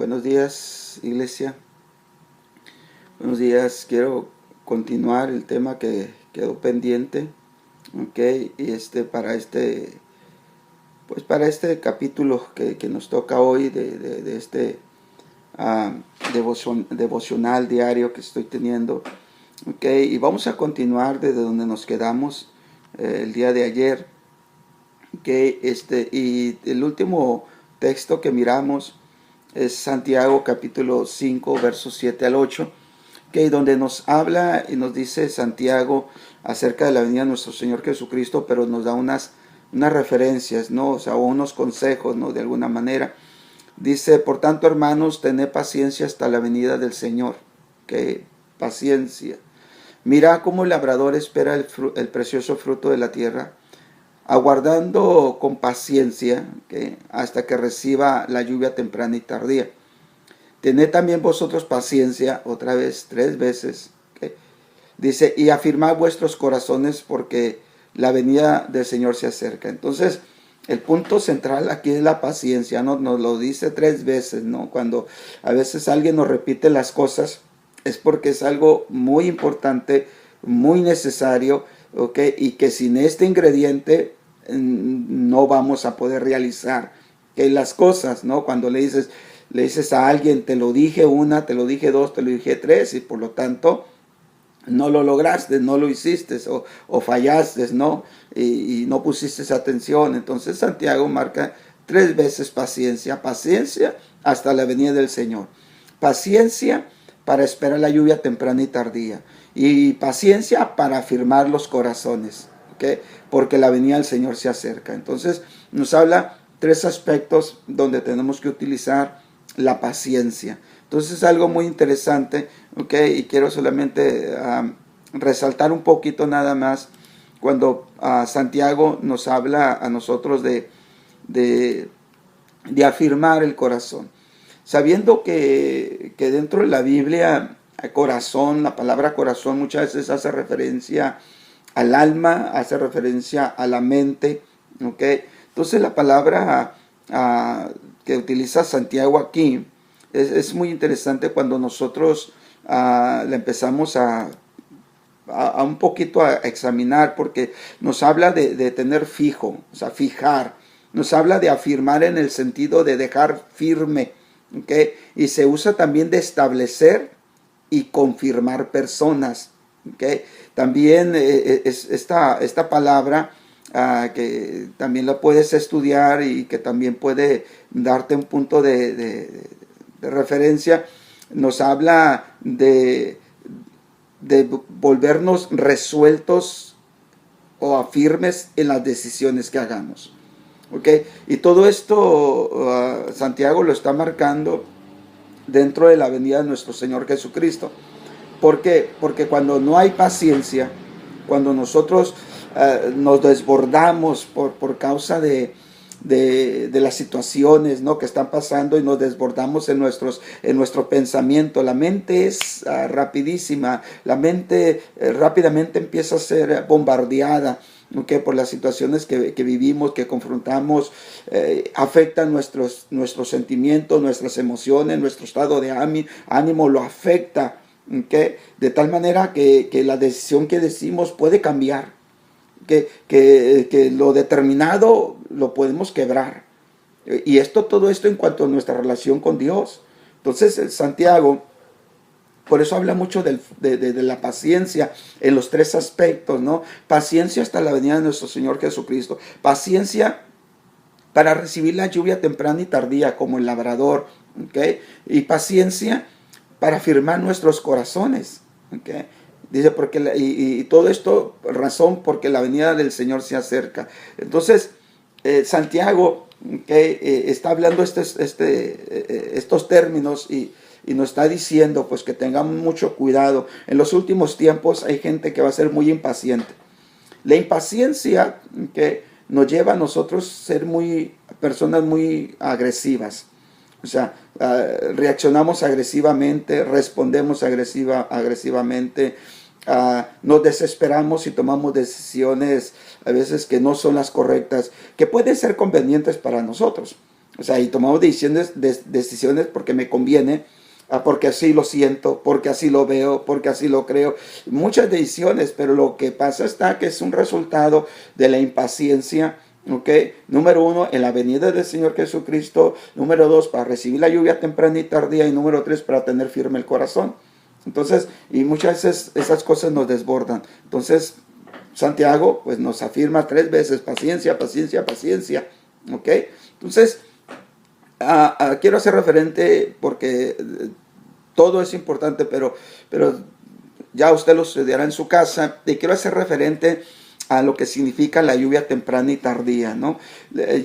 Buenos días, iglesia. Buenos días. Quiero continuar el tema que quedó pendiente, ¿ok? Y para este capítulo que nos toca hoy de este devocional diario que estoy teniendo, ¿ok? Y vamos a continuar desde donde nos quedamos el día de ayer, ¿ok? Y el último texto que miramos es Santiago capítulo 5 versos 7 al 8, que donde nos habla y nos dice Santiago acerca de la venida de nuestro Señor Jesucristo, pero nos da unas referencias, ¿no? O sea, unos consejos, ¿no? De alguna manera. Dice: por tanto, hermanos, tened paciencia hasta la venida del Señor. Que paciencia. Mira cómo el labrador espera el precioso fruto de la tierra, aguardando con paciencia, ¿okay?, hasta que reciba la lluvia temprana y tardía. Tened también vosotros paciencia, otra vez, 3 veces. ¿Okay? Dice: y afirmad vuestros corazones, porque la venida del Señor se acerca. Entonces, el punto central aquí es la paciencia, ¿no? Nos lo dice 3 veces, ¿no? Cuando a veces alguien nos repite las cosas, es porque es algo muy importante, muy necesario, ¿ok? Y que sin este ingrediente no vamos a poder realizar las cosas, ¿no? Cuando le dices a alguien: te lo dije una, te lo dije dos, te lo dije tres, y por lo tanto no lo lograste, no lo hiciste, o fallaste, ¿no? Y no pusiste atención. Entonces Santiago marca 3 veces paciencia. Paciencia hasta la venida del Señor. Paciencia para esperar la lluvia temprana y tardía. Y paciencia para afirmar los corazones, ¿okay? Porque la venida del Señor se acerca. Entonces nos habla 3 aspectos donde tenemos que utilizar la paciencia. Entonces es algo muy interesante, ¿ok? Y quiero solamente resaltar un poquito nada más cuando Santiago nos habla a nosotros de afirmar el corazón. Sabiendo que dentro de la Biblia, corazón, la palabra corazón muchas veces hace referencia al alma, hace referencia a la mente, ¿ok? Entonces la palabra que utiliza Santiago aquí es muy interesante cuando nosotros la empezamos a un poquito a examinar, porque nos habla de tener fijo, o sea, fijar. Nos habla de afirmar en el sentido de dejar firme, ¿okay? Y se usa también de establecer y confirmar personas, ¿okay? También esta palabra que también la puedes estudiar y que también puede darte un punto de referencia, nos habla de volvernos resueltos o firmes en las decisiones que hagamos. ¿Okay? Y todo esto Santiago lo está marcando dentro de la venida de nuestro Señor Jesucristo. ¿Por qué? Porque cuando no hay paciencia, cuando nosotros nos desbordamos por causa de las situaciones, ¿no?, que están pasando, y nos desbordamos en nuestro pensamiento. La mente es rapidísima, la mente rápidamente empieza a ser bombardeada, ¿okay?, por las situaciones que vivimos, que confrontamos, afectan nuestros sentimientos, nuestras emociones, nuestro estado de ánimo lo afecta, ¿okay?, de tal manera que la decisión que decimos puede cambiar. Que lo determinado lo podemos quebrar. Y todo esto en cuanto a nuestra relación con Dios. Entonces Santiago, por eso habla mucho de la paciencia en los 3 aspectos, ¿no? Paciencia hasta la venida de nuestro Señor Jesucristo. Paciencia para recibir la lluvia temprana y tardía como el labrador, ¿okay? Y paciencia para firmar nuestros corazones, ¿okay? Dice, y todo esto razón porque la venida del Señor se acerca. Entonces Santiago, ¿okay?, está hablando estos términos y nos está diciendo pues que tengamos mucho cuidado. En los últimos tiempos hay gente que va a ser muy impaciente. La impaciencia, ¿okay?, nos lleva a nosotros ser personas muy agresivas. O sea, reaccionamos agresivamente, respondemos agresivamente, nos desesperamos y tomamos decisiones a veces que no son las correctas, que pueden ser convenientes para nosotros. O sea, y tomamos decisiones porque me conviene, porque así lo siento, porque así lo veo, porque así lo creo. Muchas decisiones, pero lo que pasa está que es un resultado de la impaciencia. ¿Ok? Número 1, en la venida del Señor Jesucristo. Número 2, para recibir la lluvia temprana y tardía. Y número 3, para tener firme el corazón. Entonces, y muchas veces esas cosas nos desbordan. Entonces, Santiago pues nos afirma 3 veces: paciencia, paciencia, paciencia. ¿Ok? Entonces, quiero hacer referente porque todo es importante, pero ya usted lo estudiará en su casa. Y quiero hacer referente a lo que significa la lluvia temprana y tardía, ¿no?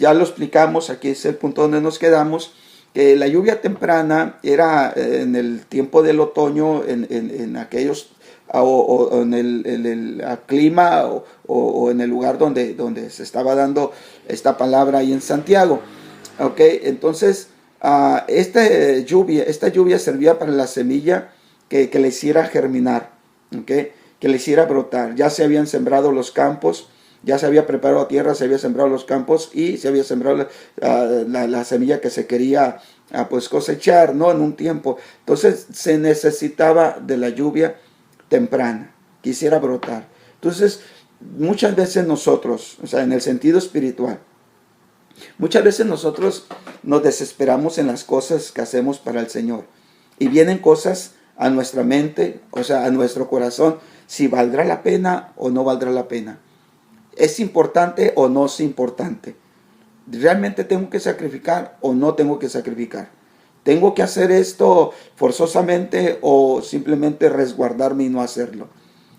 Ya lo explicamos, aquí es el punto donde nos quedamos, que la lluvia temprana era en el tiempo del otoño, en aquellos, o en el clima, o en el lugar donde se estaba dando esta palabra ahí en Santiago. Ok, entonces esta lluvia servía para la semilla que le hiciera germinar, okay, que le hiciera brotar. Ya se habían sembrado los campos, ya se había preparado la tierra, se había sembrado los campos y se había sembrado la semilla que se quería pues cosechar, ¿no? En un tiempo. Entonces se necesitaba de la lluvia temprana, que hiciera brotar. Entonces muchas veces nosotros, o sea, en el sentido espiritual, muchas veces nosotros nos desesperamos en las cosas que hacemos para el Señor. Y vienen cosas a nuestra mente, o sea, a nuestro corazón, si valdrá la pena o no valdrá la pena. ¿Es importante o no es importante? ¿Realmente tengo que sacrificar o no tengo que sacrificar? ¿Tengo que hacer esto forzosamente o simplemente resguardarme y no hacerlo?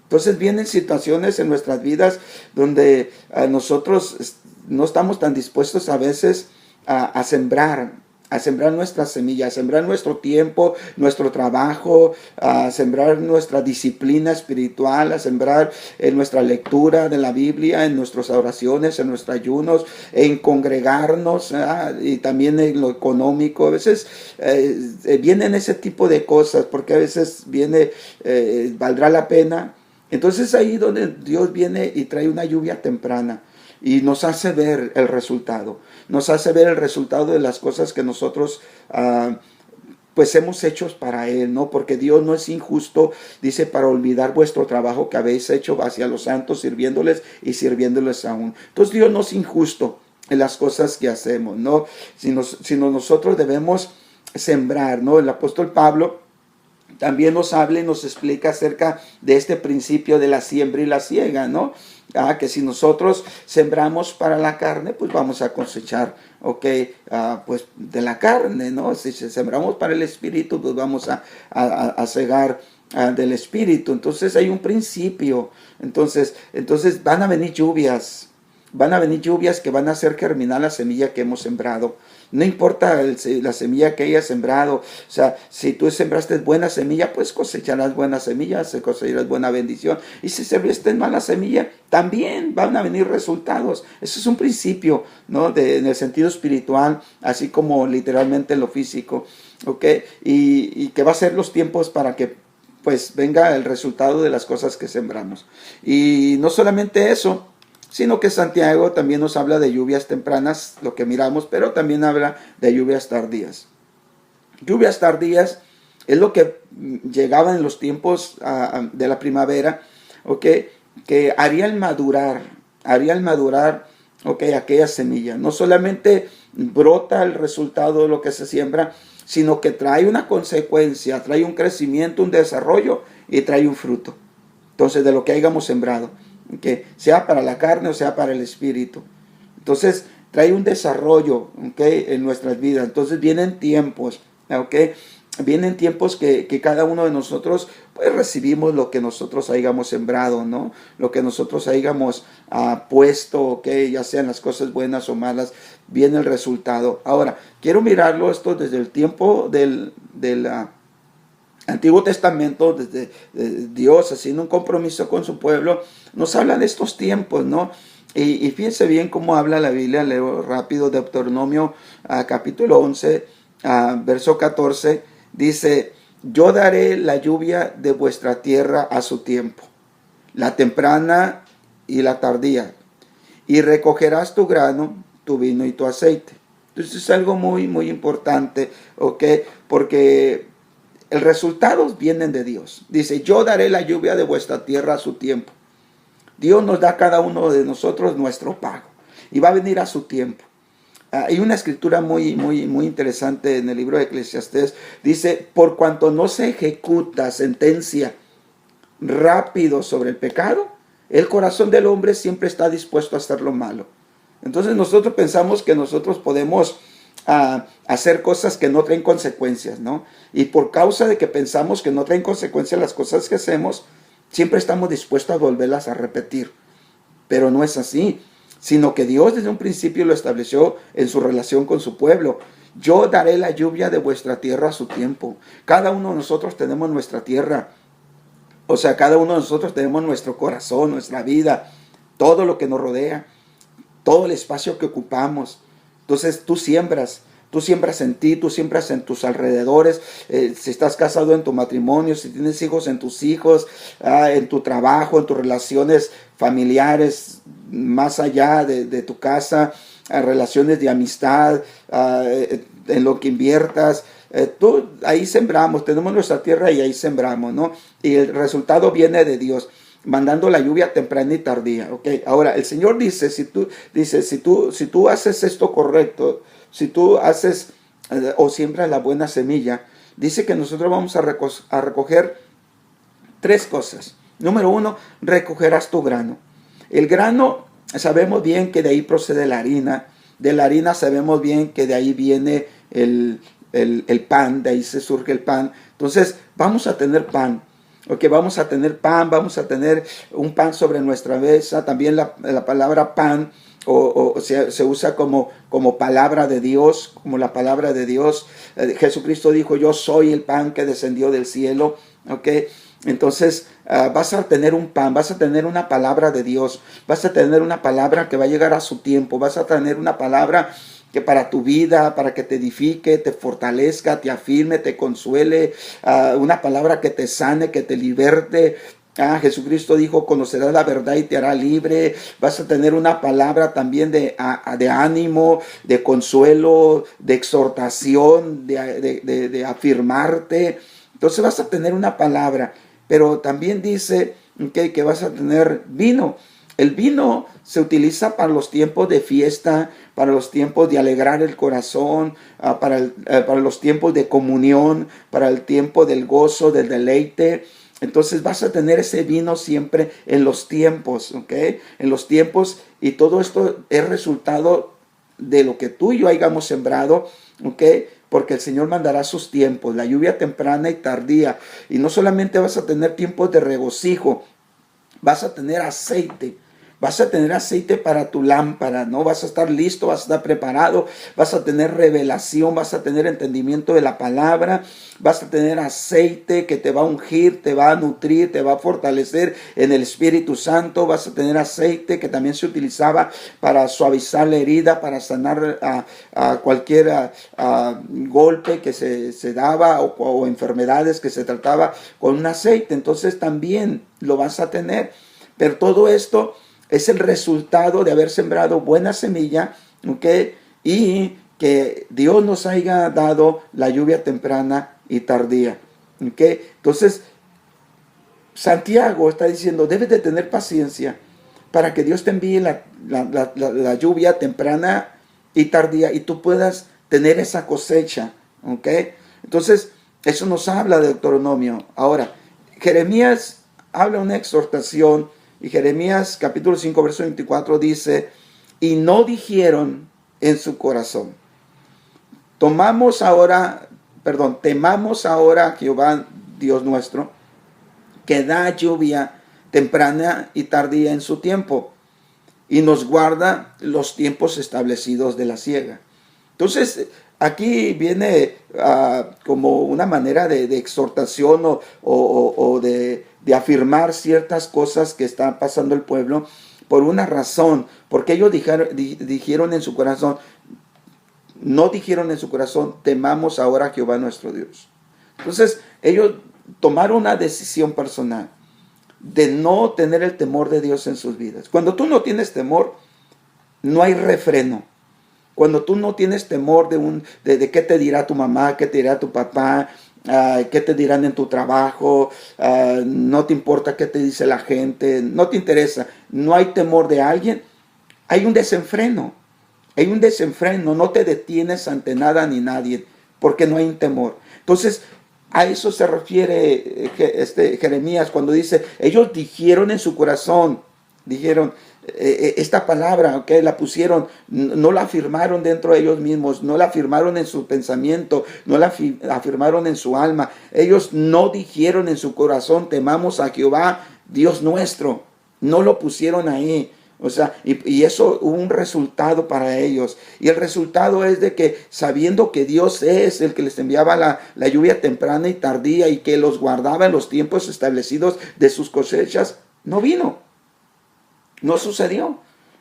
Entonces vienen situaciones en nuestras vidas donde nosotros no estamos tan dispuestos a veces a sembrar nuestra semilla, a sembrar nuestro tiempo, nuestro trabajo, a sembrar nuestra disciplina espiritual, a sembrar en nuestra lectura de la Biblia, en nuestras oraciones, en nuestros ayunos, en congregarnos, y también en lo económico. A veces vienen ese tipo de cosas, porque a veces viene, ¿valdrá la pena? Entonces ahí donde Dios viene y trae una lluvia temprana y nos hace ver el resultado. Nos hace ver el resultado de las cosas que nosotros pues hemos hecho para Él, ¿no? Porque Dios no es injusto, dice, para olvidar vuestro trabajo que habéis hecho hacia los santos, sirviéndoles y sirviéndoles aún. Entonces Dios no es injusto en las cosas que hacemos, ¿no? Sino nosotros debemos sembrar, ¿no? El apóstol Pablo también nos habla y nos explica acerca de este principio de la siembra y la siega, ¿no? Que si nosotros sembramos para la carne, pues vamos a cosechar, pues de la carne, ¿no? Si sembramos para el espíritu, pues vamos a cegar del espíritu. Entonces hay un principio. Entonces van a venir lluvias. Van a venir lluvias que van a hacer germinar la semilla que hemos sembrado. No importa la semilla que hayas sembrado. O sea, si tú sembraste buena semilla, pues cosecharás buena semilla, cosecharás buena bendición. Y si sembraste mala semilla, también van a venir resultados. Eso es un principio, ¿no? En el sentido espiritual, así como literalmente en lo físico. ¿Ok? Y que va a ser los tiempos para que pues venga el resultado de las cosas que sembramos. Y no solamente eso, sino que Santiago también nos habla de lluvias tempranas, lo que miramos, pero también habla de lluvias tardías. Lluvias tardías es lo que llegaba en los tiempos de la primavera, que harían madurar, aquella semilla. No solamente brota el resultado de lo que se siembra, sino que trae una consecuencia, trae un crecimiento, un desarrollo y trae un fruto. Entonces, de lo que hayamos sembrado, que sea para la carne o sea para el espíritu. Entonces trae un desarrollo, en nuestras vidas. Entonces vienen tiempos, vienen tiempos que cada uno de nosotros pues recibimos lo que nosotros hayamos sembrado, ¿no? Lo que nosotros hayamos puesto, ya sean las cosas buenas o malas, viene el resultado. Ahora, quiero mirarlo esto desde el tiempo del Antiguo Testamento, desde Dios haciendo un compromiso con su pueblo, nos habla de estos tiempos, ¿no? Y fíjense bien cómo habla la Biblia. Leo rápido. Deuteronomio capítulo 11, verso 14, dice: yo daré la lluvia de vuestra tierra a su tiempo, la temprana y la tardía, y recogerás tu grano, tu vino y tu aceite. Entonces es algo muy, muy importante, ¿ok? Porque el resultado vienen de Dios. Dice, yo daré la lluvia de vuestra tierra a su tiempo. Dios nos da a cada uno de nosotros nuestro pago y va a venir a su tiempo. Hay una escritura muy, muy, muy interesante en el libro de Eclesiastés. Dice, por cuanto no se ejecuta sentencia rápido sobre el pecado, el corazón del hombre siempre está dispuesto a hacer lo malo. Entonces nosotros pensamos que nosotros podemos hacer cosas que no traen consecuencias, ¿no? Y por causa de que pensamos que no traen consecuencias las cosas que hacemos, siempre estamos dispuestos a volverlas a repetir. Pero no es así, sino que Dios desde un principio lo estableció en su relación con su pueblo. Yo daré la lluvia de vuestra tierra a su tiempo. Cada uno de nosotros tenemos nuestra tierra. O sea, cada uno de nosotros tenemos nuestro corazón, nuestra vida, todo lo que nos rodea, todo el espacio que ocupamos. Entonces tú siembras en ti, tú siembras en tus alrededores, si estás casado en tu matrimonio, si tienes hijos en tus hijos, en tu trabajo, en tus relaciones familiares, más allá de tu casa, relaciones de amistad, en lo que inviertas. Ahí sembramos, tenemos nuestra tierra y ahí sembramos, ¿no? Y el resultado viene de Dios, mandando la lluvia temprana y tardía, ¿ok? Ahora, el Señor dice, si tú haces esto correcto, si tú haces o siembras la buena semilla, dice que nosotros vamos a recoger tres cosas. Número uno, recogerás tu grano. El grano, sabemos bien que de ahí procede la harina. De la harina sabemos bien que de ahí viene el pan, de ahí se surge el pan. Entonces, vamos a tener pan. Okay, vamos a tener pan, vamos a tener un pan sobre nuestra mesa. También la palabra pan se usa como palabra de Dios, como la palabra de Dios. Jesucristo dijo, yo soy el pan que descendió del cielo. Okay. Entonces vas a tener un pan, vas a tener una palabra de Dios, vas a tener una palabra que va a llegar a su tiempo, vas a tener una palabra que para tu vida, para que te edifique, te fortalezca, te afirme, te consuele, una palabra que te sane, que te liberte. Jesucristo dijo, conocerás la verdad y te hará libre. Vas a tener una palabra también de ánimo, de consuelo, de exhortación, de afirmarte. Entonces vas a tener una palabra, pero también dice que vas a tener vino. El vino se utiliza para los tiempos de fiesta, para los tiempos de alegrar el corazón, para los tiempos de comunión, para el tiempo del gozo, del deleite. Entonces vas a tener ese vino siempre en los tiempos, ¿ok? En los tiempos, y todo esto es resultado de lo que tú y yo hayamos sembrado, ¿ok? Porque el Señor mandará sus tiempos, la lluvia temprana y tardía. Y no solamente vas a tener tiempos de regocijo, vas a tener aceite. Vas a tener aceite para tu lámpara, ¿no? Vas a estar listo, vas a estar preparado, vas a tener revelación, vas a tener entendimiento de la palabra, vas a tener aceite que te va a ungir, te va a nutrir, te va a fortalecer en el Espíritu Santo. Vas a tener aceite que también se utilizaba para suavizar la herida, para sanar a cualquier golpe que se daba o enfermedades que se trataba con un aceite. Entonces también lo vas a tener. Pero todo esto es el resultado de haber sembrado buena semilla, ¿ok? Y que Dios nos haya dado la lluvia temprana y tardía, ¿ok? Entonces, Santiago está diciendo, debes de tener paciencia para que Dios te envíe la lluvia temprana y tardía y tú puedas tener esa cosecha, ¿ok? Entonces, eso nos habla de Deuteronomio. Ahora, Jeremías habla una exhortación. Y Jeremías capítulo 5 verso 24 dice, y no dijeron en su corazón, temamos ahora a Jehová Dios nuestro, que da lluvia temprana y tardía en su tiempo, y nos guarda los tiempos establecidos de la siega. Entonces, aquí viene como una manera de exhortación o de afirmar ciertas cosas que está pasando el pueblo por una razón, porque ellos dijeron en su corazón, no dijeron en su corazón, temamos ahora a Jehová nuestro Dios. Entonces, ellos tomaron una decisión personal de no tener el temor de Dios en sus vidas. Cuando tú no tienes temor, no hay refreno. Cuando tú no tienes temor de qué te dirá tu mamá, qué te dirá tu papá, qué te dirán en tu trabajo, no te importa qué te dice la gente, no te interesa, no hay temor de alguien, hay un desenfreno. Hay un desenfreno, no te detienes ante nada ni nadie, porque no hay un temor. Entonces, a eso se refiere Jeremías cuando dice, ellos dijeron en su corazón, dijeron esta palabra, ¿okay? La pusieron, no la afirmaron dentro de ellos mismos, no la afirmaron en su pensamiento, no la afirmaron en su alma. Ellos no dijeron en su corazón, temamos a Jehová, Dios nuestro. No lo pusieron ahí. O sea, y eso hubo un resultado para ellos. Y el resultado es de que sabiendo que Dios es el que les enviaba la lluvia temprana y tardía y que los guardaba en los tiempos establecidos de sus cosechas, no vino. No sucedió.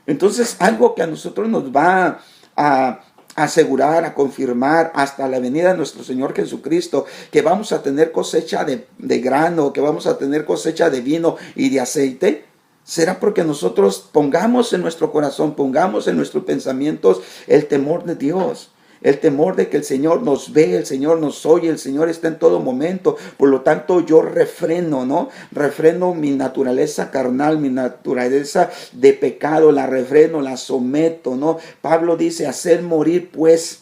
Entonces, algo que a nosotros nos va a asegurar, a confirmar hasta la venida de nuestro Señor Jesucristo, que vamos a tener cosecha de grano, que vamos a tener cosecha de vino y de aceite, será porque nosotros pongamos en nuestro corazón, pongamos en nuestros pensamientos el temor de Dios. El temor de que el Señor nos ve, el Señor nos oye, el Señor está en todo momento. Por lo tanto, yo refreno, ¿no? Refreno mi naturaleza carnal, mi naturaleza de pecado, la refreno, la someto, ¿no? Pablo dice, hacer morir pues,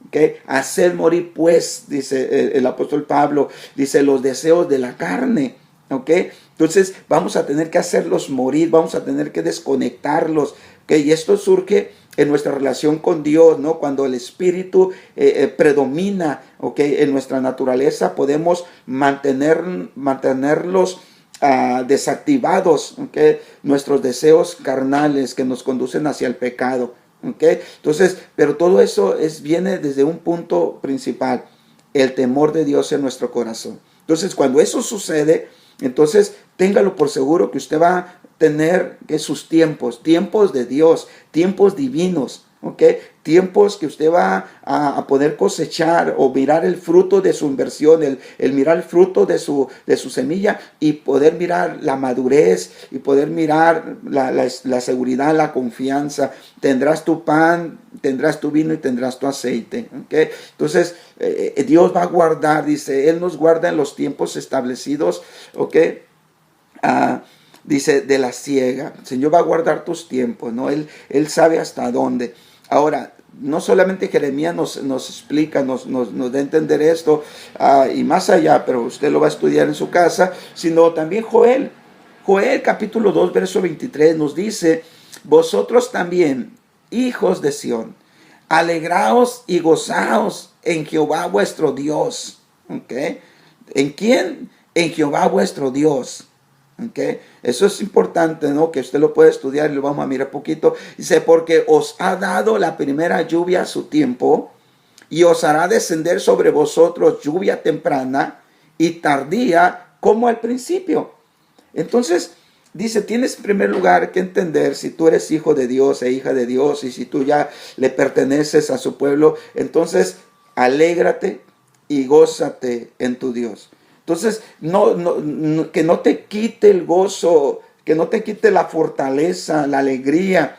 ¿okay? Hacer morir pues, dice el apóstol Pablo, dice los deseos de la carne, ¿ok? Entonces vamos a tener que hacerlos morir, vamos a tener que desconectarlos, ¿ok? Y esto surge en nuestra relación con Dios, ¿no? Cuando el Espíritu predomina, ¿ok? En nuestra naturaleza podemos mantenerlos desactivados, ¿ok? Nuestros deseos carnales que nos conducen hacia el pecado, ¿ok? Entonces, pero todo eso viene desde un punto principal, el temor de Dios en nuestro corazón. Entonces, cuando eso sucede, entonces téngalo por seguro que usted va a tener que sus tiempos de Dios, tiempos divinos, ¿ok? Tiempos que usted va a poder cosechar o mirar el fruto de su inversión, el mirar el fruto de su semilla y poder mirar la madurez y poder mirar la seguridad, la confianza. Tendrás tu pan, tendrás tu vino y tendrás tu aceite, ¿ok? Entonces, Dios va a guardar, dice, Él nos guarda en los tiempos establecidos, ¿ok? Dice, de la siega. El Señor va a guardar tus tiempos, ¿no? Él sabe hasta dónde. Ahora, no solamente Jeremías nos explica, nos da a entender esto y más allá, pero usted lo va a estudiar en su casa, sino también Joel. Joel capítulo 2, verso 23 nos dice, vosotros también, hijos de Sión, alegraos y gozaos en Jehová vuestro Dios. ¿Okay? ¿En quién? En Jehová vuestro Dios. ¿Okay? Eso es importante, ¿no? Que usted lo puede estudiar y lo vamos a mirar poquito. Dice, porque os ha dado la primera lluvia a su tiempo y os hará descender sobre vosotros lluvia temprana y tardía como al principio. Entonces, dice, tienes en primer lugar que entender si tú eres hijo de Dios e hija de Dios y si tú ya le perteneces a su pueblo, entonces alégrate y gózate en tu Dios. Entonces, que no te quite el gozo, que no te quite la fortaleza, la alegría,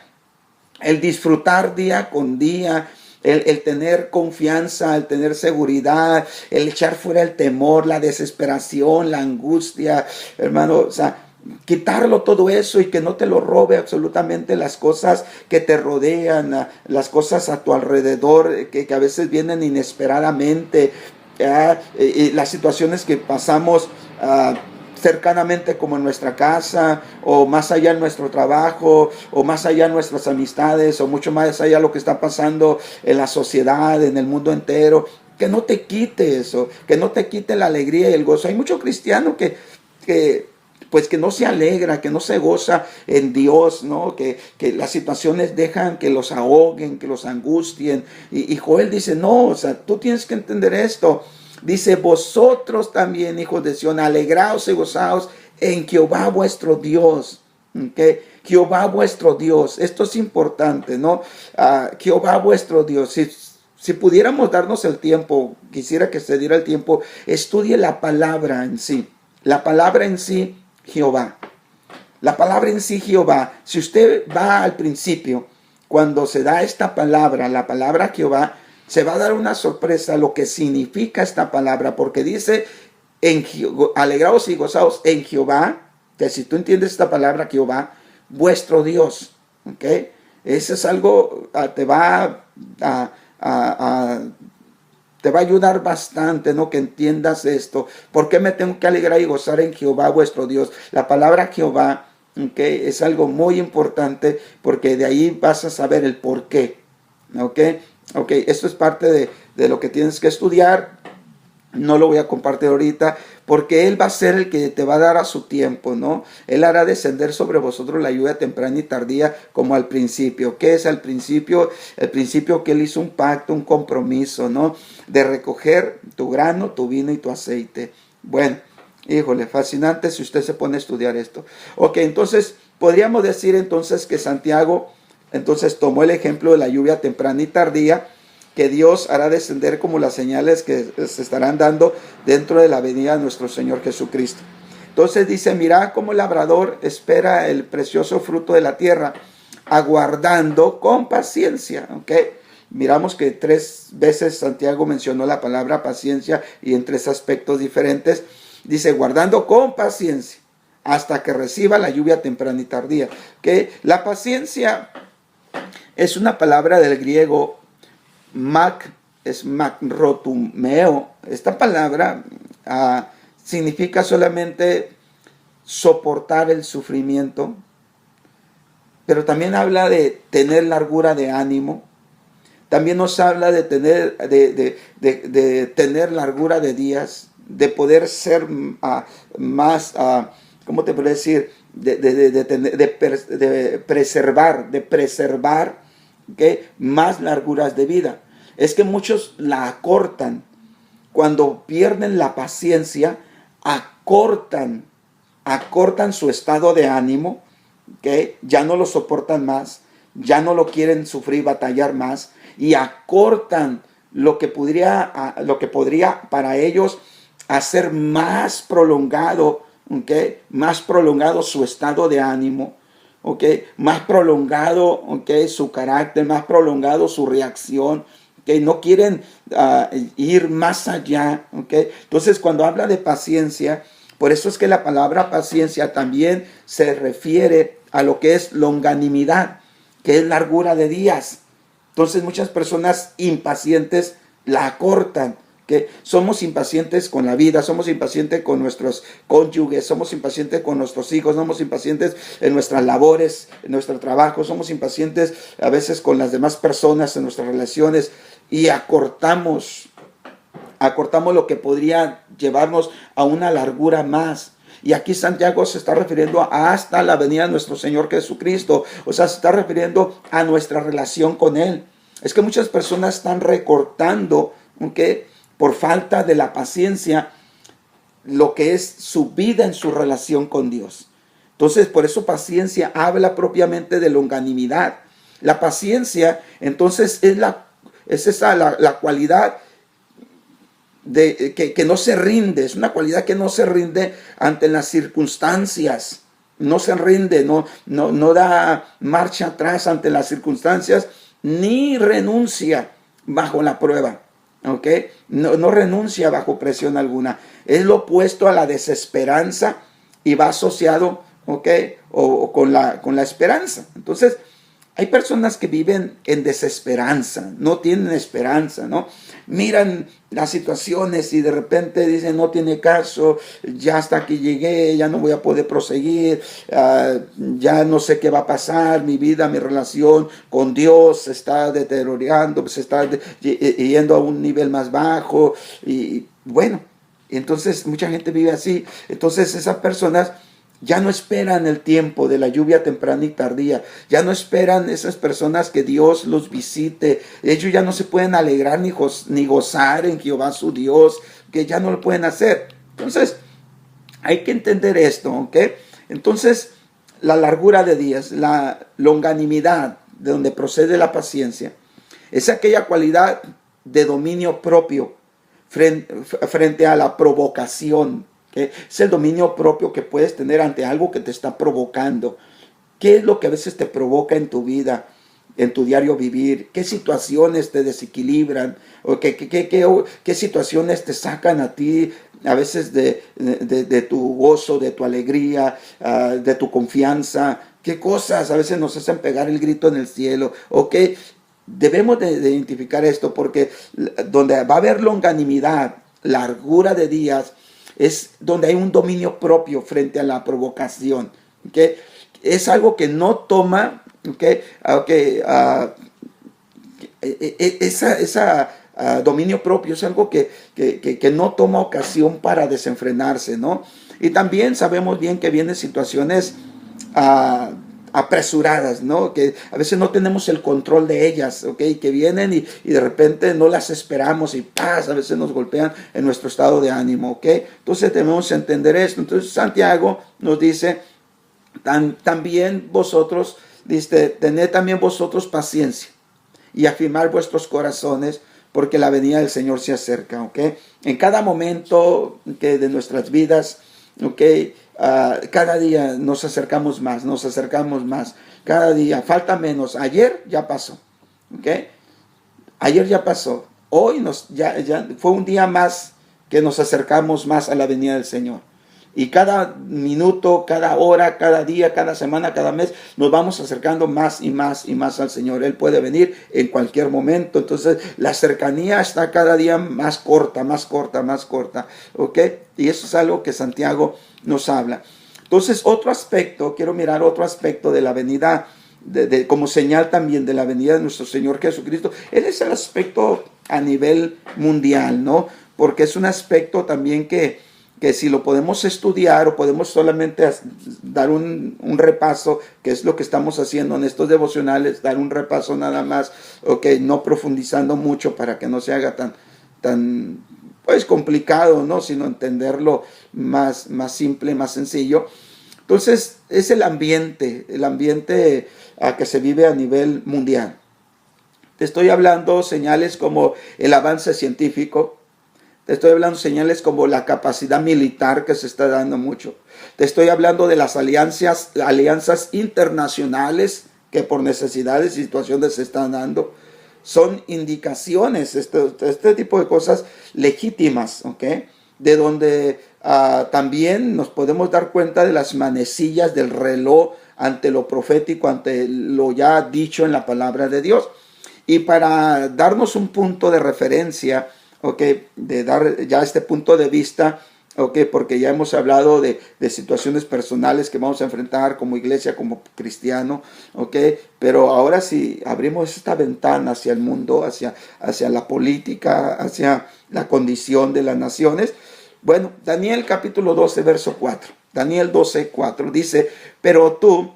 el disfrutar día con día, el tener confianza, el tener seguridad, el echar fuera el temor, la desesperación, la angustia, hermano, o sea, quitarlo todo eso y que no te lo robe absolutamente las cosas que te rodean, las cosas a tu alrededor que a veces vienen inesperadamente. Y las situaciones que pasamos cercanamente como en nuestra casa o más allá en nuestro trabajo o más allá en nuestras amistades o mucho más allá lo que está pasando en la sociedad, en el mundo entero, que no te quite eso, que no te quite la alegría y el gozo. Hay mucho cristiano que no se alegra, que no se goza en Dios, ¿no? Que las situaciones dejan que los ahoguen, que los angustien. Y Joel dice, no, o sea, tú tienes que entender esto. Dice, vosotros también, hijos de Sión, alegraos y gozaos en Jehová vuestro Dios. ¿Okay? Jehová vuestro Dios. Esto es importante, ¿no? Jehová vuestro Dios. Si pudiéramos darnos el tiempo, quisiera que se diera el tiempo, estudie la palabra en sí. La palabra en sí, Jehová. La palabra en sí, Jehová. Si usted va al principio, cuando se da esta palabra, la palabra Jehová, se va a dar una sorpresa lo que significa esta palabra, porque dice, alegraos y gozaos en Jehová, que si tú entiendes esta palabra Jehová, vuestro Dios, ¿ok? Eso es algo, te va te va a ayudar bastante, ¿no? Que entiendas esto. ¿Por qué me tengo que alegrar y gozar en Jehová vuestro Dios? La palabra Jehová, ¿okay? Es algo muy importante porque de ahí vas a saber el por qué. ¿Ok? Ok, esto es parte de lo que tienes que estudiar. No lo voy a compartir ahorita porque Él va a ser el que te va a dar a su tiempo, ¿no? Él hará descender sobre vosotros la lluvia temprana y tardía como al principio. ¿Qué es al principio? El principio que Él hizo un pacto, un compromiso, ¿no? De recoger tu grano, tu vino y tu aceite. Bueno, híjole, fascinante si usted se pone a estudiar esto. Ok, entonces podríamos decir entonces que Santiago entonces tomó el ejemplo de la lluvia temprana y tardía, que Dios hará descender como las señales que se estarán dando dentro de la venida de nuestro Señor Jesucristo. Entonces dice, mirad cómo el labrador espera el precioso fruto de la tierra, aguardando con paciencia. ¿Ok? Miramos que 3 veces Santiago mencionó la palabra paciencia y en 3 aspectos diferentes. Dice, guardando con paciencia hasta que reciba la lluvia temprana y tardía. ¿Ok? La paciencia es una palabra del griego es makrotumeo. Esta palabra significa solamente soportar el sufrimiento, pero también habla de tener largura de ánimo. También nos habla de tener largura de días, de poder ser más, ¿cómo te puedo decir? De preservar, ¿okay? Más larguras de vida. Es que muchos la acortan. Cuando pierden la paciencia, acortan su estado de ánimo, ¿okay? Ya no lo soportan más, ya no lo quieren sufrir, batallar más, y acortan lo que podría para ellos hacer más prolongado, ¿okay? Más prolongado su estado de ánimo, ¿okay? Más prolongado, ¿okay? Su carácter, más prolongado su reacción, ¿okay? No quieren ir más allá, ¿okay? Entonces cuando habla de paciencia, por eso es que la palabra paciencia también se refiere a lo que es longanimidad, que es largura de días. Entonces muchas personas impacientes la acortan, que somos impacientes con la vida, somos impacientes con nuestros cónyuges, somos impacientes con nuestros hijos, somos impacientes en nuestras labores, en nuestro trabajo, somos impacientes a veces con las demás personas en nuestras relaciones y acortamos lo que podría llevarnos a una largura más. Y aquí Santiago se está refiriendo hasta la venida de nuestro Señor Jesucristo. O sea, se está refiriendo a nuestra relación con Él. Es que muchas personas están recortando, ¿okay? Por falta de la paciencia, lo que es su vida en su relación con Dios. Entonces, por eso paciencia habla propiamente de longanimidad. La paciencia, entonces, es esa la cualidad que no se rinde, es una cualidad que no se rinde ante las circunstancias, no se rinde, no da marcha atrás ante las circunstancias, ni renuncia bajo la prueba, ¿ok? No renuncia bajo presión alguna, es lo opuesto a la desesperanza y va asociado, ¿ok? O con la esperanza. Entonces, hay personas que viven en desesperanza, no tienen esperanza, ¿no? Miran las situaciones y de repente dicen, no tiene caso, ya hasta aquí llegué, ya no voy a poder proseguir, ya no sé qué va a pasar, mi vida, mi relación con Dios se está deteriorando, se está yendo a un nivel más bajo y bueno, entonces mucha gente vive así. Entonces esas personas ya no esperan el tiempo de la lluvia temprana y tardía. Ya no esperan esas personas que Dios los visite. Ellos ya no se pueden alegrar ni gozar en Jehová su Dios, que ya no lo pueden hacer. Entonces, hay que entender esto, ¿ok? Entonces, la largura de días, la longanimidad, de donde procede la paciencia, es aquella cualidad de dominio propio frente a la provocación. Es el dominio propio que puedes tener ante algo que te está provocando. ¿Qué es lo que a veces te provoca en tu vida? en tu diario vivir? ¿Qué situaciones te desequilibran? ¿O qué situaciones te sacan a ti a veces de tu gozo, de tu alegría, de tu confianza? ¿Qué cosas a veces nos hacen pegar el grito en el cielo? ¿O qué? Debemos de identificar esto, porque donde va a haber longanimidad, largura de días, es donde hay un dominio propio frente a la provocación. ¿Okay? Es algo que no toma, ¿okay? Esa dominio propio es algo que no toma ocasión para desenfrenarse, ¿no? Y también sabemos bien que vienen situaciones uh, apresuradas, ¿no? Que a veces no tenemos el control de ellas, ¿ok? Que vienen y de repente no las esperamos y ¡paz! A veces nos golpean en nuestro estado de ánimo, ¿ok? Entonces debemos entender esto. Entonces Santiago nos dice, también vosotros, dice, tened también vosotros paciencia y afirmar vuestros corazones, porque la venida del Señor se acerca, ¿ok? En cada momento de nuestras vidas, ¿ok? Cada día nos acercamos más, cada día falta menos. Ayer ya pasó, ¿ok? Ayer ya pasó. Hoy ya fue un día más que nos acercamos más a la venida del Señor. Y cada minuto, cada hora, cada día, cada semana, cada mes, nos vamos acercando más y más y más al Señor. Él puede venir en cualquier momento. Entonces, la cercanía está cada día más corta, más corta, más corta. ¿Ok? Y eso es algo que Santiago nos habla. Entonces, quiero mirar otro aspecto de la venida, como señal también de la venida de nuestro Señor Jesucristo. Él es el aspecto a nivel mundial, ¿no? Porque es un aspecto también que si lo podemos estudiar o podemos solamente dar un repaso, que es lo que estamos haciendo en estos devocionales, dar un repaso nada más, okay, no profundizando mucho para que no se haga tan pues complicado, ¿no? Sino entenderlo más simple, más sencillo. Entonces es el ambiente que se vive a nivel mundial. Te estoy hablando señales como el avance científico. Te estoy hablando de señales como la capacidad militar que se está dando mucho. Te estoy hablando de las alianzas internacionales que por necesidades y situaciones se están dando. Son indicaciones, este tipo de cosas legítimas, ¿ok? De donde también nos podemos dar cuenta de las manecillas del reloj ante lo profético, ante lo ya dicho en la palabra de Dios. Y para darnos un punto de referencia, okay, de dar ya este punto de vista, okay, porque ya hemos hablado de situaciones personales que vamos a enfrentar como iglesia, como cristiano, okay, pero ahora si abrimos esta ventana hacia el mundo, hacia la política, hacia la condición de las naciones. Bueno, Daniel capítulo 12, verso 4. Daniel 12, 4 dice, pero tú,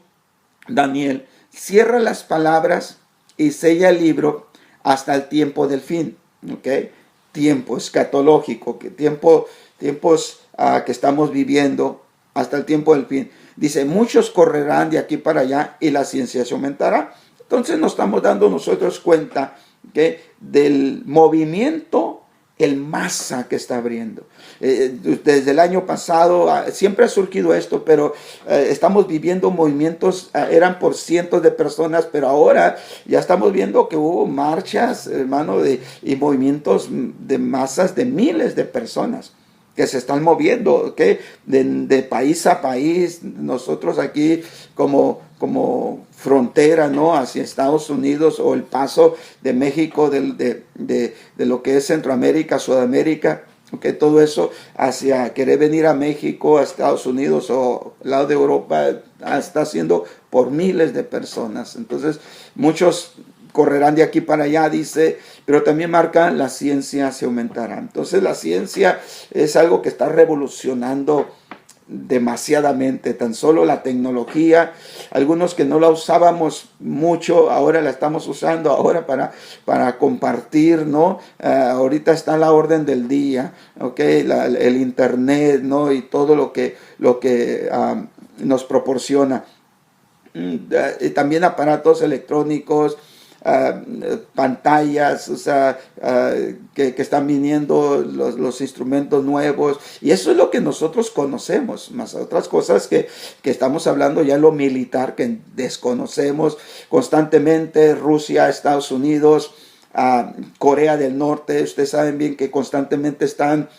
Daniel, cierra las palabras y sella el libro hasta el tiempo del fin, okay. Tiempo escatológico, tiempos que estamos viviendo hasta el tiempo del fin. Dice, muchos correrán de aquí para allá y la ciencia se aumentará. Entonces nos estamos dando nosotros cuenta del movimiento el masa que está abriendo. Desde el año pasado siempre ha surgido esto, pero estamos viviendo movimientos, eran por cientos de personas, pero ahora ya estamos viendo que hubo marchas, hermano, y movimientos de masas de miles de personas que se están moviendo, ¿okay? De país a país. Nosotros aquí como frontera, ¿no? Hacia Estados Unidos, o el paso de México, de lo que es Centroamérica, Sudamérica, ¿okay? Todo eso hacia querer venir a México, a Estados Unidos o al lado de Europa, está haciendo por miles de personas. Entonces muchos correrán de aquí para allá, dice, pero también marca la ciencia se aumentará. Entonces la ciencia es algo que está revolucionando demasiadamente, tan solo la tecnología, algunos que no la usábamos mucho, ahora la estamos usando ahora para compartir, ¿no? Ahorita está la orden del día, ¿okay? El internet, ¿no? Y todo lo que nos proporciona. También aparatos electrónicos, pantallas, o sea, que están viniendo los instrumentos nuevos, y eso es lo que nosotros conocemos, más otras cosas que estamos hablando ya lo militar, que desconocemos constantemente. Rusia, Estados Unidos, Corea del Norte, ustedes saben bien que constantemente están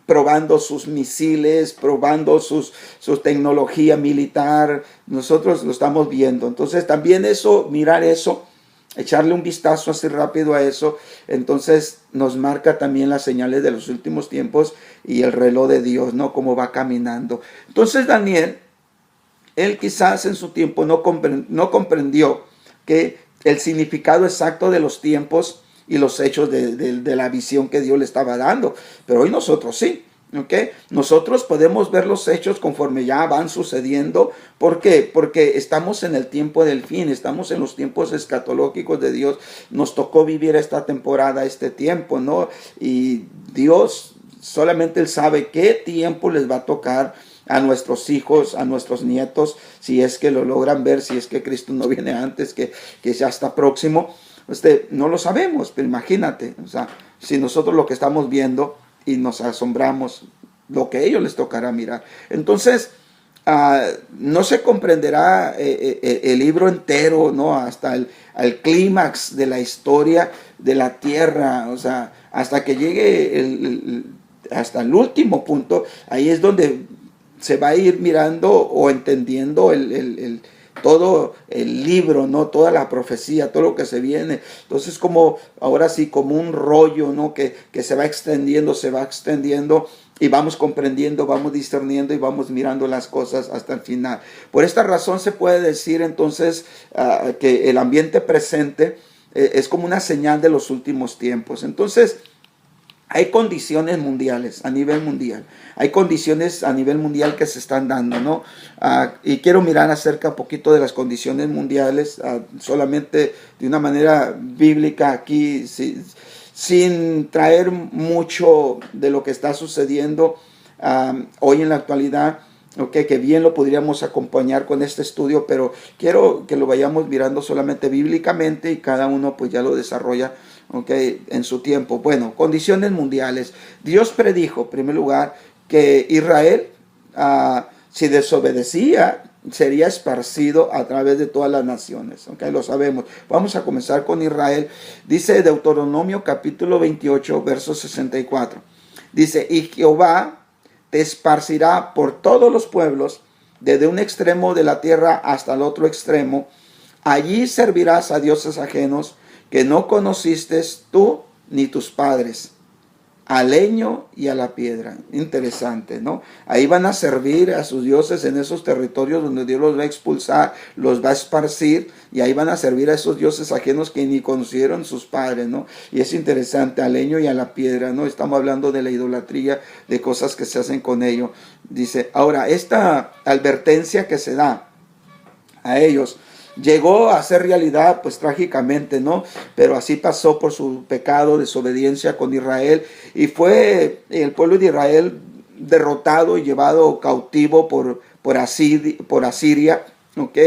probando sus misiles, probando su tecnología militar. Nosotros lo estamos viendo. Entonces también eso, mirar eso, echarle un vistazo así rápido a eso, entonces nos marca también las señales de los últimos tiempos y el reloj de Dios, ¿no? Cómo va caminando. Entonces Daniel, él quizás en su tiempo no comprendió que el significado exacto de los tiempos y los hechos de la visión que Dios le estaba dando. Pero hoy nosotros sí, ¿ok? Nosotros podemos ver los hechos conforme ya van sucediendo. ¿Por qué? Porque estamos en el tiempo del fin, estamos en los tiempos escatológicos de Dios. Nos tocó vivir esta temporada, este tiempo, ¿no? Y Dios, solamente Él sabe qué tiempo les va a tocar a nuestros hijos, a nuestros nietos, si es que lo logran ver, si es que Cristo no viene antes, que ya está próximo. No lo sabemos, pero imagínate, o sea, si nosotros lo que estamos viendo y nos asombramos, lo que a ellos les tocará mirar. Entonces, no se comprenderá el libro entero, ¿no? Hasta el clímax de la historia de la tierra, o sea, hasta que llegue hasta el último punto. Ahí es donde se va a ir mirando o entendiendo todo el libro, ¿no? Toda la profecía, todo lo que se viene. Entonces, como ahora sí, como un rollo, ¿no? Que se va extendiendo y vamos comprendiendo, vamos discerniendo y vamos mirando las cosas hasta el final. Por esta razón se puede decir entonces que el ambiente presente es como una señal de los últimos tiempos. Entonces, hay condiciones mundiales, a nivel mundial. Hay condiciones a nivel mundial que se están dando, ¿no? Y quiero mirar acerca un poquito de las condiciones mundiales, solamente de una manera bíblica aquí, sin traer mucho de lo que está sucediendo hoy en la actualidad. Okay, que bien lo podríamos acompañar con este estudio, pero quiero que lo vayamos mirando solamente bíblicamente y cada uno pues ya lo desarrolla, okay, en su tiempo. Bueno, condiciones mundiales. Dios predijo, en primer lugar, que Israel, si desobedecía, sería esparcido a través de todas las naciones. Okay, lo sabemos. Vamos a comenzar con Israel. Dice Deuteronomio capítulo 28, verso 64. Dice, y Jehová te esparcirá por todos los pueblos, desde un extremo de la tierra hasta el otro extremo. Allí servirás a dioses ajenos que no conociste tú ni tus padres, al leño y a la piedra. Interesante, ¿no? Ahí van a servir a sus dioses en esos territorios donde Dios los va a expulsar, los va a esparcir, y ahí van a servir a esos dioses ajenos que ni conocieron sus padres, ¿no? Y es interesante, al leño y a la piedra, ¿no? Estamos hablando de la idolatría, de cosas que se hacen con ello. Dice, ahora, esta advertencia que se da a ellos llegó a ser realidad, pues trágicamente, ¿no? Pero así pasó por su pecado, desobediencia con Israel, y fue el pueblo de Israel derrotado y llevado cautivo por Asiria, ¿ok?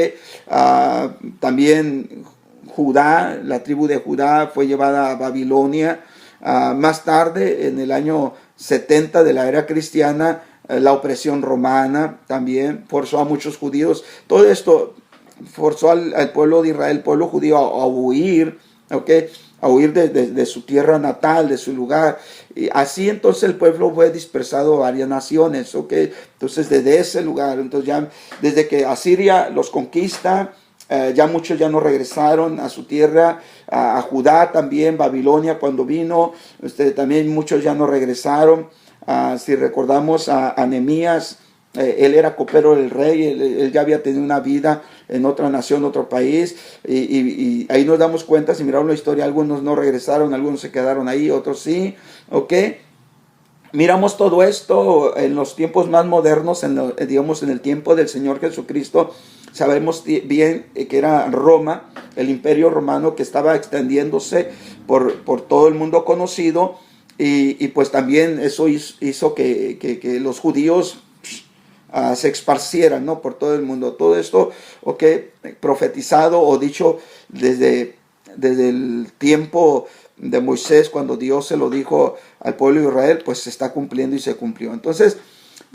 También Judá, la tribu de Judá fue llevada a Babilonia. Más tarde, en el año 70 de la era cristiana, la opresión romana también forzó a muchos judíos. Todo esto forzó al pueblo de Israel, el pueblo judío, a huir, ¿okay? A huir de su tierra natal, de su lugar. Y así entonces el pueblo fue dispersado a varias naciones, ¿okay? Entonces desde ese lugar, entonces ya desde que Asiria los conquista, ya muchos ya no regresaron a su tierra, a Judá también, Babilonia cuando vino, también muchos ya no regresaron. Si recordamos a Nehemías, él era copero del rey, él ya había tenido una vida en otra nación, otro país, y ahí nos damos cuenta, si miramos la historia, algunos no regresaron, algunos se quedaron ahí, otros sí, ¿ok? Miramos todo esto en los tiempos más modernos, digamos en el tiempo del Señor Jesucristo. Sabemos bien que era Roma, el imperio romano, que estaba extendiéndose por todo el mundo conocido, y pues también eso hizo que los judíos se esparcieran, ¿no? Por todo el mundo. Todo esto, profetizado o dicho desde desde el tiempo de Moisés, cuando Dios se lo dijo al pueblo de Israel, pues se está cumpliendo y se cumplió. Entonces,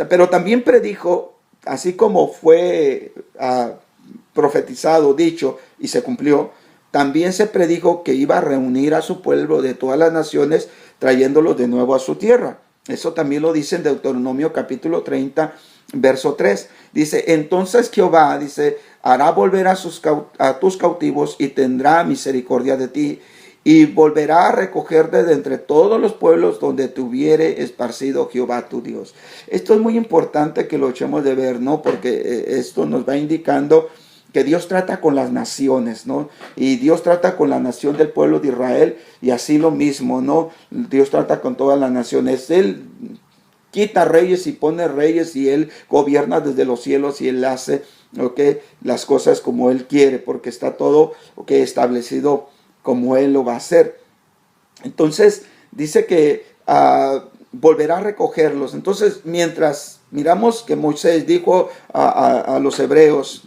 pero también predijo, así como fue profetizado, dicho y se cumplió, también se predijo que iba a reunir a su pueblo de todas las naciones, trayéndolos de nuevo a su tierra. Eso también lo dice en Deuteronomio capítulo 30, verso 3. Dice, entonces Jehová, dice, hará volver a tus cautivos y tendrá misericordia de ti, y volverá a recogerte de entre todos los pueblos donde te hubiere esparcido Jehová tu Dios. Esto es muy importante que lo echemos de ver, ¿no? Porque esto nos va indicando que Dios trata con las naciones, ¿no? Y Dios trata con la nación del pueblo de Israel, y así lo mismo, ¿no? Dios trata con todas las naciones. Él quita reyes y pone reyes, y Él gobierna desde los cielos, y Él hace, las cosas como Él quiere, porque está todo, establecido como Él lo va a hacer. Entonces dice que volverá a recogerlos. Entonces, mientras miramos que Moisés dijo a los hebreos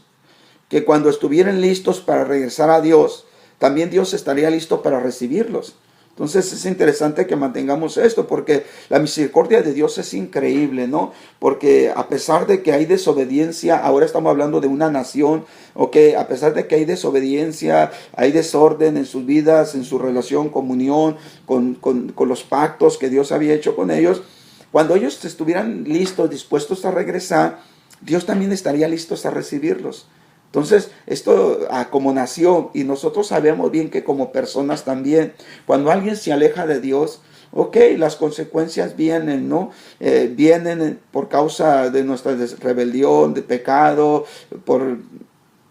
que cuando estuvieran listos para regresar a Dios, también Dios estaría listo para recibirlos. Entonces es interesante que mantengamos esto, porque la misericordia de Dios es increíble, ¿no? Porque a pesar de que hay desobediencia, ahora estamos hablando de una nación, a pesar de que hay desobediencia, hay desorden en sus vidas, en su relación, comunión, con los pactos que Dios había hecho con ellos, cuando ellos estuvieran listos, dispuestos a regresar, Dios también estaría listo a recibirlos. Entonces, esto como nación, y nosotros sabemos bien que como personas también, cuando alguien se aleja de Dios, las consecuencias vienen, ¿no? Vienen por causa de nuestra rebelión, de pecado, por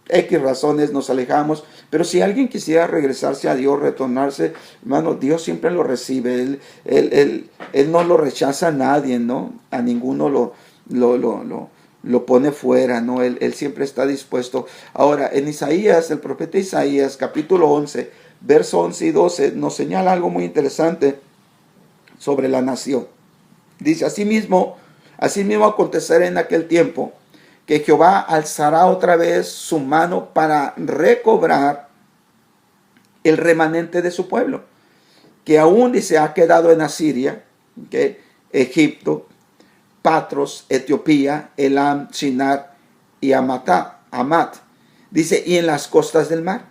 X razones nos alejamos. Pero si alguien quisiera regresarse a Dios, retornarse, hermano, Dios siempre lo recibe. Él no lo rechaza a nadie, ¿no? A ninguno lo pone fuera, ¿no? Él siempre está dispuesto. Ahora, en Isaías, el profeta Isaías, capítulo 11, verso 11 y 12, nos señala algo muy interesante sobre la nación. Dice, asimismo acontecerá en aquel tiempo que Jehová alzará otra vez su mano para recobrar el remanente de su pueblo, que aún, dice, ha quedado en Asiria, Egipto, Patros, Etiopía, Elam, Shinar y Amat. Dice, y en las costas del mar.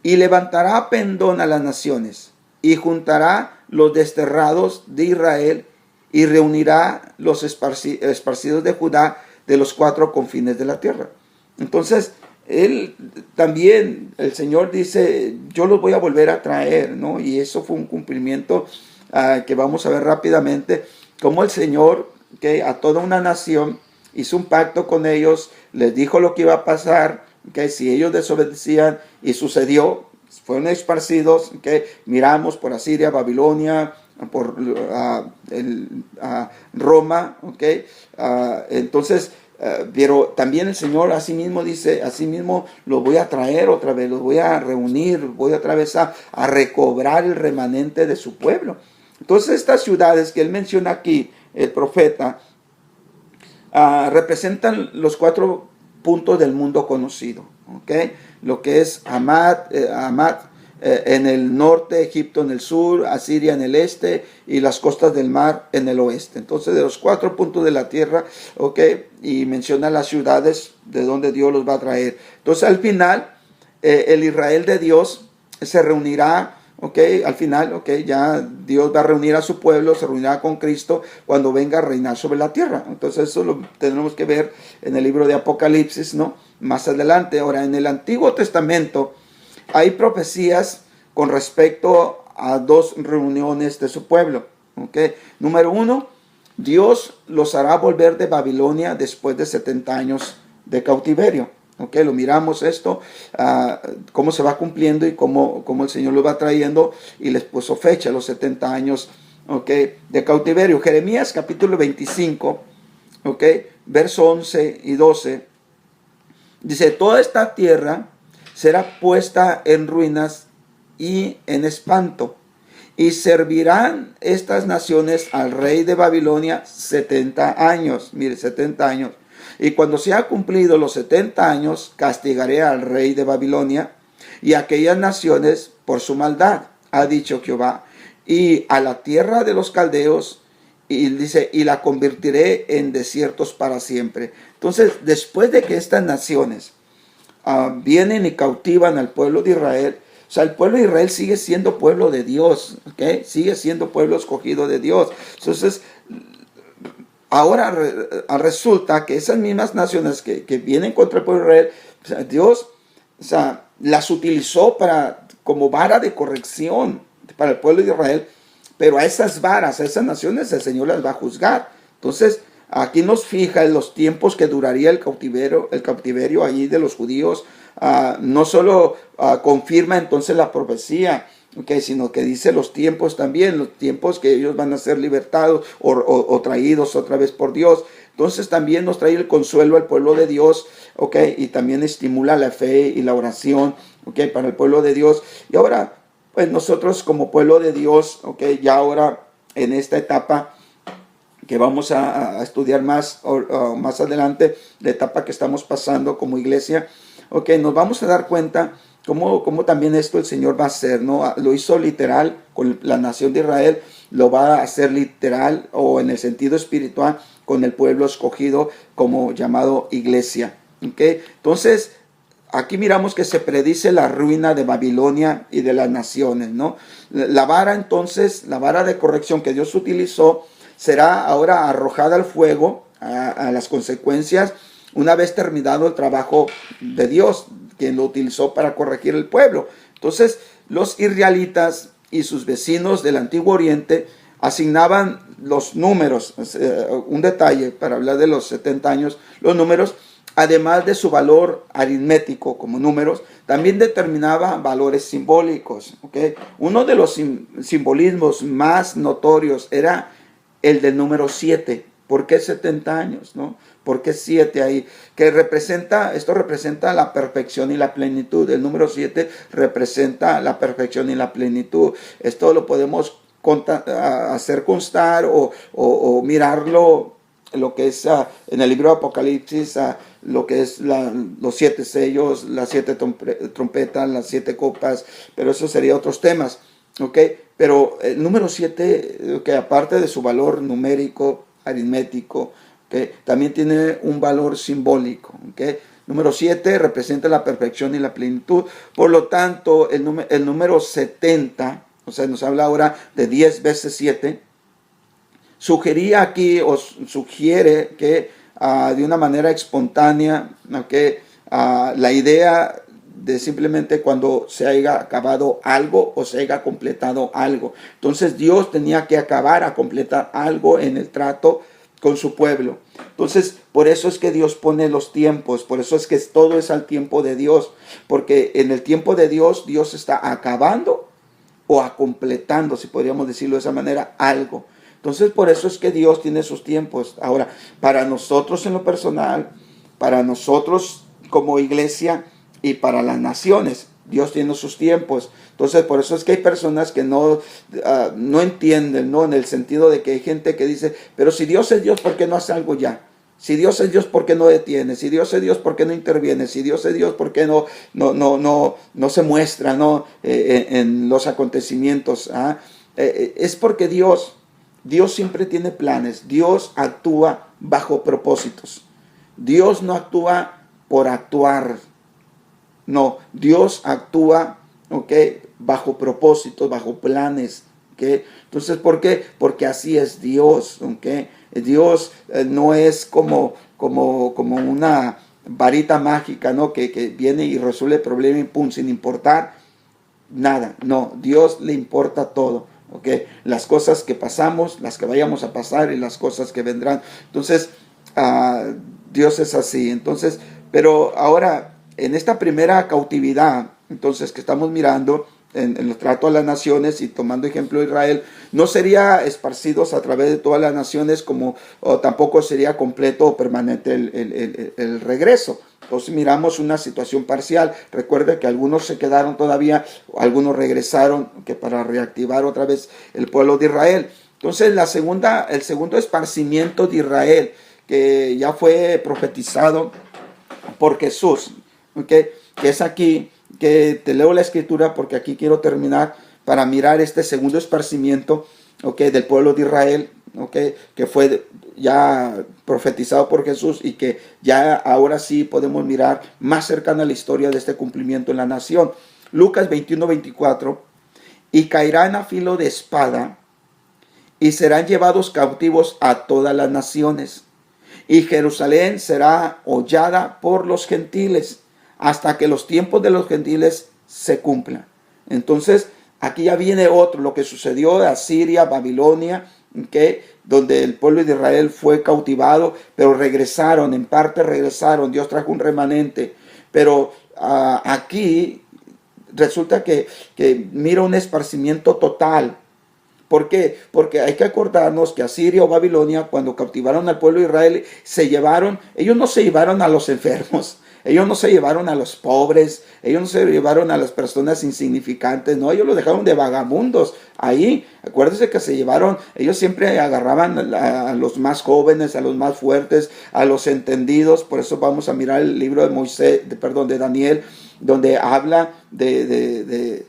Y levantará pendón a las naciones, y juntará los desterrados de Israel, y reunirá los esparcidos de Judá de los 4 confines de la tierra. Entonces, él también, el Señor dice, yo los voy a volver a traer, ¿no? Y eso fue un cumplimiento que vamos a ver rápidamente, como el Señor, que a toda una nación hizo un pacto con ellos, les dijo lo que iba a pasar, que si ellos desobedecían, y sucedió, fueron esparcidos, miramos por Asiria, Babilonia, por Roma, entonces, pero también el Señor asimismo dice, asimismo los voy a traer otra vez, los voy a reunir, voy otra vez a recobrar el remanente de su pueblo. Entonces estas ciudades que él menciona aquí, el profeta, representan los 4 puntos del mundo conocido, lo que es Amat en el norte, Egipto en el sur, Asiria en el este, y las costas del mar en el oeste. Entonces, de los 4 puntos de la tierra, y menciona las ciudades de donde Dios los va a traer. Entonces, al final, el Israel de Dios se reunirá, al final, ya Dios va a reunir a su pueblo, se reunirá con Cristo cuando venga a reinar sobre la tierra. Entonces, eso lo tenemos que ver en el libro de Apocalipsis, ¿no? Más adelante. Ahora, en el Antiguo Testamento hay profecías con respecto a 2 reuniones de su pueblo. Número 1, Dios los hará volver de Babilonia después de 70 años de cautiverio. Lo miramos esto, cómo se va cumpliendo y cómo el Señor lo va trayendo, y les puso fecha, los 70 años de cautiverio. Jeremías capítulo 25, verso 11 y 12, dice, toda esta tierra será puesta en ruinas y en espanto, y servirán estas naciones al rey de Babilonia 70 años. Mire, 70 años. Y cuando se ha cumplido los 70 años, castigaré al rey de Babilonia y aquellas naciones por su maldad, ha dicho Jehová, y a la tierra de los caldeos, y dice, y la convertiré en desiertos para siempre. Entonces, después de que estas naciones vienen y cautivan al pueblo de Israel, o sea, el pueblo de Israel sigue siendo pueblo de Dios, ¿ok? Sigue siendo pueblo escogido de Dios. Entonces, ahora resulta que esas mismas naciones que vienen contra el pueblo de Israel, o sea, Dios, o sea, las utilizó como vara de corrección para el pueblo de Israel, pero a esas varas, a esas naciones, el Señor las va a juzgar. Entonces, aquí nos fija en los tiempos que duraría el cautiverio allí de los judíos. No solo confirma entonces la profecía, okay, sino que dice los tiempos también, los tiempos que ellos van a ser libertados o traídos otra vez por Dios. Entonces también nos trae el consuelo al pueblo de Dios, okay, y también estimula la fe y la oración, okay, para el pueblo de Dios. Y ahora, pues nosotros como pueblo de Dios, okay, ya ahora en esta etapa que vamos a estudiar más adelante, la etapa que estamos pasando como iglesia, okay, nos vamos a dar cuenta cómo también esto el Señor va a hacer, ¿no? Lo hizo literal con la nación de Israel, lo va a hacer literal o en el sentido espiritual con el pueblo escogido como llamado iglesia, okay. Entonces, aquí miramos que se predice la ruina de Babilonia y de las naciones, ¿no? La vara entonces, la vara de corrección que Dios utilizó, será ahora arrojada al fuego, a las consecuencias, una vez terminado el trabajo de Dios, quien lo utilizó para corregir el pueblo. Entonces, los israelitas y sus vecinos del Antiguo Oriente asignaban los números, un detalle para hablar de los 70 años, los números, además de su valor aritmético como números, también determinaba valores simbólicos, ¿okay? Uno de los simbolismos más notorios era el del número 7. ¿Por qué 70 años? ¿No? ¿Por qué 7 ahí? Esto representa la perfección y la plenitud. El número 7 representa la perfección y la plenitud. Esto lo podemos hacer constar o mirarlo, lo que es en el libro de Apocalipsis, lo que es los 7 sellos, las 7 trompetas, las 7 copas, pero eso sería otros temas, ¿ok? Pero el número 7, que aparte de su valor numérico, aritmético, ¿okay?, también tiene un valor simbólico, ¿okay? Número 7 representa la perfección y la plenitud. Por lo tanto, el número 70, o sea, nos habla ahora de 10 veces 7, sugería aquí o sugiere que de una manera espontánea, ¿okay?, la idea de simplemente cuando se haya acabado algo o se haya completado algo. Entonces Dios tenía que acabar a completar algo en el trato con su pueblo. Entonces, por eso es que Dios pone los tiempos, por eso es que todo es al tiempo de Dios, porque en el tiempo de Dios, Dios está acabando o completando, si podríamos decirlo de esa manera, algo. Entonces, por eso es que Dios tiene sus tiempos. Ahora, para nosotros en lo personal, para nosotros como iglesia y para las naciones, Dios tiene sus tiempos. Entonces, por eso es que hay personas que no entienden, ¿no? En el sentido de que hay gente que dice, pero si Dios es Dios, ¿por qué no hace algo ya? Si Dios es Dios, ¿por qué no detiene? Si Dios es Dios, ¿por qué no interviene? Si Dios es Dios, ¿por qué no se muestra, ¿no? En los acontecimientos? Es porque Dios siempre tiene planes. Dios actúa bajo propósitos. Dios no actúa por actuar. No, Dios actúa, ¿okay?, bajo propósitos, bajo planes, ¿okay? Entonces, ¿por qué? Porque así es Dios, ¿okay? Dios no es como una varita mágica, ¿no?, que viene y resuelve el problema y pum, sin importar nada. No, Dios le importa todo, ¿okay? Las cosas que pasamos, las que vayamos a pasar y las cosas que vendrán. Entonces, Dios es así. Entonces, pero ahora, en esta primera cautividad, entonces, que estamos mirando en el trato a las naciones y tomando ejemplo de Israel, no sería esparcidos a través de todas las naciones, o tampoco sería completo o permanente el regreso. Entonces miramos una situación parcial. Recuerde que algunos se quedaron todavía, algunos regresaron, que para reactivar otra vez el pueblo de Israel. Entonces el segundo esparcimiento de Israel, que ya fue profetizado por Jesús, ¿okay?, que es aquí, que te leo la escritura porque aquí quiero terminar para mirar este segundo esparcimiento, ¿ok? Del pueblo de Israel, ¿ok? Que fue ya profetizado por Jesús y que ya ahora sí podemos mirar más cercana a la historia de este cumplimiento en la nación. Lucas 21:24, y caerán a filo de espada y serán llevados cautivos a todas las naciones. Y Jerusalén será hollada por los gentiles hasta que los tiempos de los gentiles se cumplan. Entonces, aquí ya viene otro, lo que sucedió de Asiria, Babilonia, ¿okay? Donde el pueblo de Israel fue cautivado, pero regresaron, en parte regresaron, Dios trajo un remanente. Pero aquí resulta que mira un esparcimiento total. ¿Por qué? Porque hay que acordarnos que Asiria o Babilonia, cuando cautivaron al pueblo de Israel, ellos no se llevaron a los enfermos, ellos no se llevaron a los pobres, ellos no se llevaron a las personas insignificantes, no, ellos los dejaron de vagamundos ahí. Acuérdense que ellos siempre agarraban a los más jóvenes, a los más fuertes, a los entendidos. Por eso vamos a mirar el libro de Daniel, donde habla de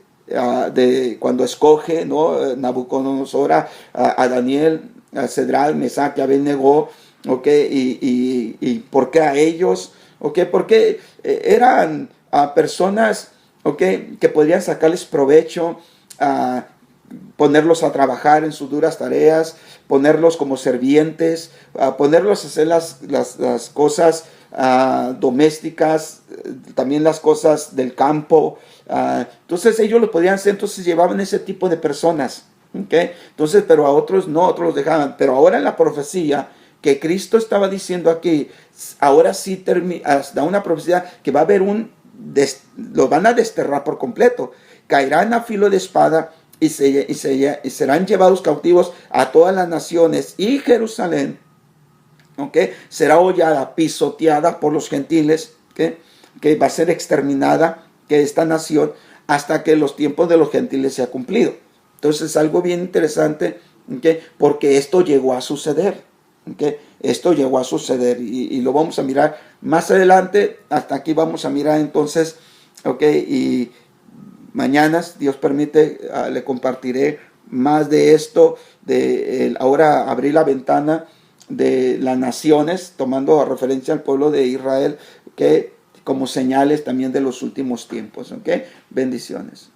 cuando escoge, ¿no? Nabucodonosor a Daniel, a Cedral, Mesac y Abednego, ¿okay? Y ¿por qué a ellos? ¿Okay? Porque eran personas, ¿okay? Que podrían sacarles provecho, ponerlos a trabajar en sus duras tareas, ponerlos como servientes, ponerlos a hacer las cosas domésticas, también las cosas del campo. Entonces ellos lo podían hacer, entonces llevaban ese tipo de personas. ¿Okay? Entonces, pero a otros no, otros los dejaban. Pero ahora en la profecía que Cristo estaba diciendo aquí, ahora sí da una profecía que va a haber lo van a desterrar por completo. Caerán a filo de espada y serán llevados cautivos a todas las naciones, y Jerusalén, ¿okay? Será hollada, pisoteada por los gentiles, ¿okay? Que va a ser exterminada, que esta nación, hasta que los tiempos de los gentiles se ha cumplido. Entonces es algo bien interesante, ¿okay? Porque esto llegó a suceder, ¿okay? Esto llegó a suceder y lo vamos a mirar más adelante. Hasta aquí vamos a mirar entonces, ¿okay? Y mañana, Dios permite, le compartiré más de esto, ahora abrir la ventana de las naciones, tomando referencia al pueblo de Israel, que como señales también de los últimos tiempos. ¿Okay? Bendiciones.